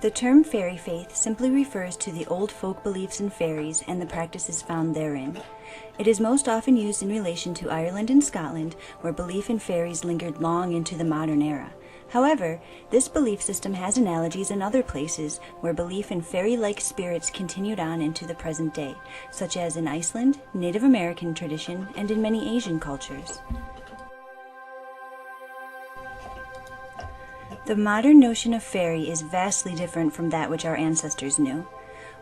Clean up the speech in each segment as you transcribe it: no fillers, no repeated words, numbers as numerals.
The term fairy faith simply refers to the old folk beliefs in fairies and the practices found therein. It is most often used in relation to Ireland and Scotland, where belief in fairies lingered long into the modern era. However, this belief system has analogies in other places where belief in fairy-like spirits continued on into the present day, such as in Iceland, Native American tradition, and in many Asian cultures. The modern notion of fairy is vastly different from that which our ancestors knew.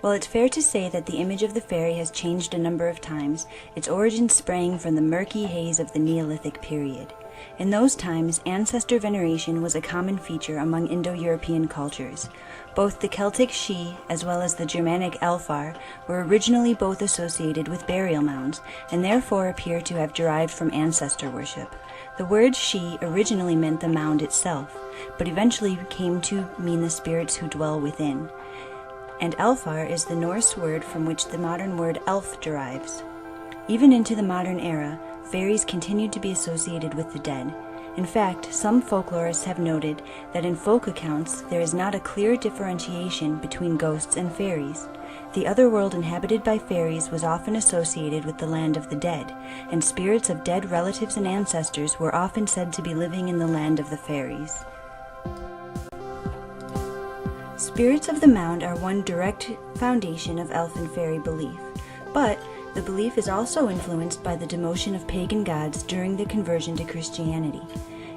While it's fair to say that the image of the fairy has changed a number of times, its origins sprang from the murky haze of the Neolithic period. In those times, ancestor veneration was a common feature among Indo-European cultures. Both the Celtic She as well as the Germanic Elfar were originally both associated with burial mounds, and therefore appear to have derived from ancestor worship. The word She originally meant the mound itself, but eventually came to mean the spirits who dwell within. And Elfar is the Norse word from which the modern word elf derives. Even into the modern era, fairies continued to be associated with the dead. In fact, some folklorists have noted that in folk accounts there is not a clear differentiation between ghosts and fairies. The other world inhabited by fairies was often associated with the land of the dead, and spirits of dead relatives and ancestors were often said to be living in the land of the fairies. Spirits of the mound are one direct foundation of elf and fairy belief, but the belief is also influenced by the demotion of pagan gods during the conversion to Christianity.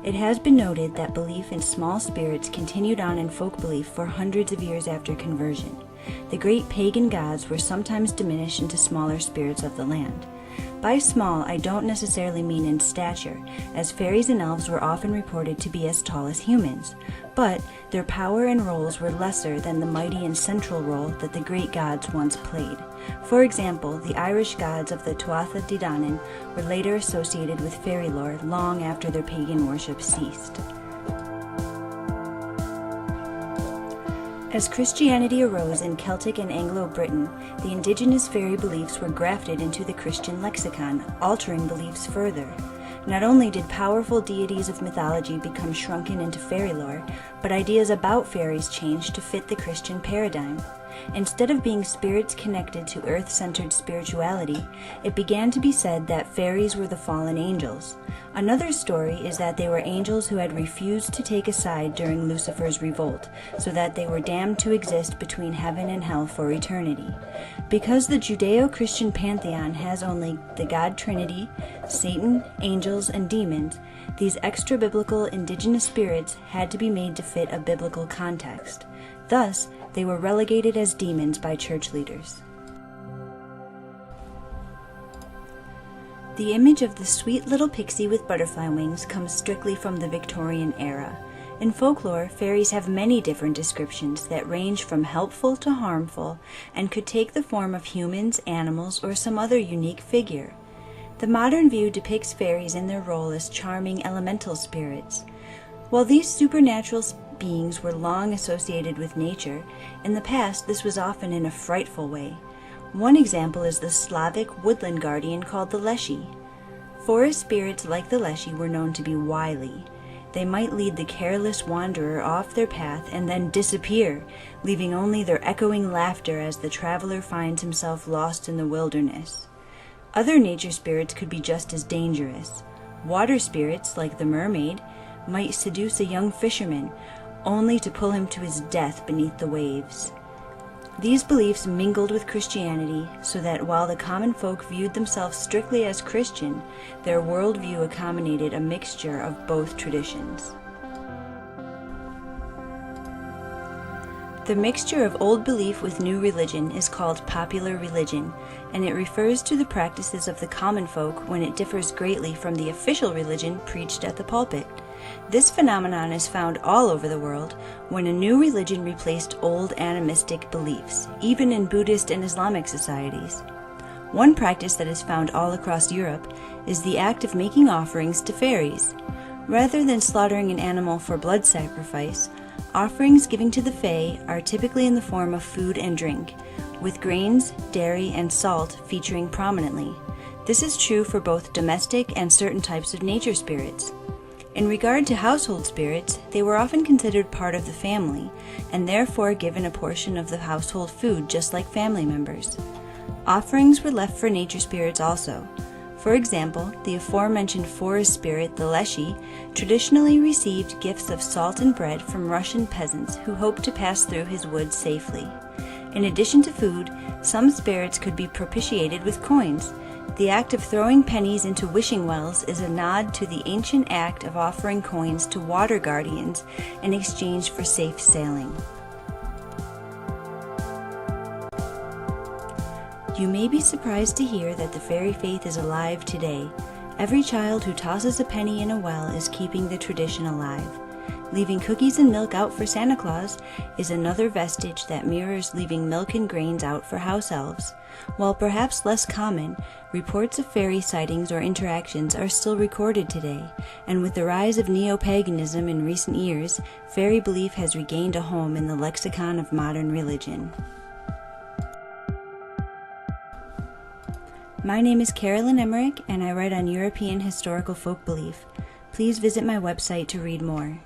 It has been noted that belief in small spirits continued on in folk belief for hundreds of years after conversion. The great pagan gods were sometimes diminished into smaller spirits of the land. By small, I don't necessarily mean in stature, as fairies and elves were often reported to be as tall as humans, but their power and roles were lesser than the mighty and central role that the great gods once played. For example, the Irish gods of the Tuatha De Danann were later associated with fairy lore long after their pagan worship ceased. As Christianity arose in Celtic and Anglo-Britain, the indigenous fairy beliefs were grafted into the Christian lexicon, altering beliefs further. Not only did powerful deities of mythology become shrunken into fairy lore, but ideas about fairies changed to fit the Christian paradigm. Instead of being spirits connected to earth-centered spirituality, it began to be said that fairies were the fallen angels. Another story is that they were angels who had refused to take a side during Lucifer's revolt, so that they were damned to exist between heaven and hell for eternity. Because the Judeo-Christian pantheon has only the God Trinity, Satan, angels, and demons, these extra-biblical indigenous spirits had to be made to fit a biblical context. Thus, they were relegated as demons by church leaders. The image of the sweet little pixie with butterfly wings comes strictly from the Victorian era. In folklore, fairies have many different descriptions that range from helpful to harmful and could take the form of humans, animals, or some other unique figure. The modern view depicts fairies in their role as charming elemental spirits. While these supernatural beings were long associated with nature, in the past this was often in a frightful way. One example is the Slavic woodland guardian called the Leshy. Forest spirits like the Leshy were known to be wily. They might lead the careless wanderer off their path and then disappear, leaving only their echoing laughter as the traveler finds himself lost in the wilderness. Other nature spirits could be just as dangerous. Water spirits, like the mermaid, might seduce a young fisherman, only to pull him to his death beneath the waves. These beliefs mingled with Christianity, so that while the common folk viewed themselves strictly as Christian, their worldview accommodated a mixture of both traditions. The mixture of old belief with new religion is called popular religion, and it refers to the practices of the common folk when it differs greatly from the official religion preached at the pulpit. This phenomenon is found all over the world when a new religion replaced old animistic beliefs, even in Buddhist and Islamic societies. One practice that is found all across Europe is the act of making offerings to fairies. Rather than slaughtering an animal for blood sacrifice, offerings given to the fae are typically in the form of food and drink, with grains, dairy, and salt featuring prominently. This is true for both domestic and certain types of nature spirits. In regard to household spirits, they were often considered part of the family, and therefore given a portion of the household food just like family members. Offerings were left for nature spirits also. For example, the aforementioned forest spirit, the Leshy, traditionally received gifts of salt and bread from Russian peasants who hoped to pass through his woods safely. In addition to food, some spirits could be propitiated with coins. The act of throwing pennies into wishing wells is a nod to the ancient act of offering coins to water guardians in exchange for safe sailing. You may be surprised to hear that the fairy faith is alive today. Every child who tosses a penny in a well is keeping the tradition alive. Leaving cookies and milk out for Santa Claus is another vestige that mirrors leaving milk and grains out for house elves. While perhaps less common, reports of fairy sightings or interactions are still recorded today, and with the rise of neo-paganism in recent years, fairy belief has regained a home in the lexicon of modern religion. My name is Carolyn Emerick, and I write on European historical folk belief. Please visit my website to read more.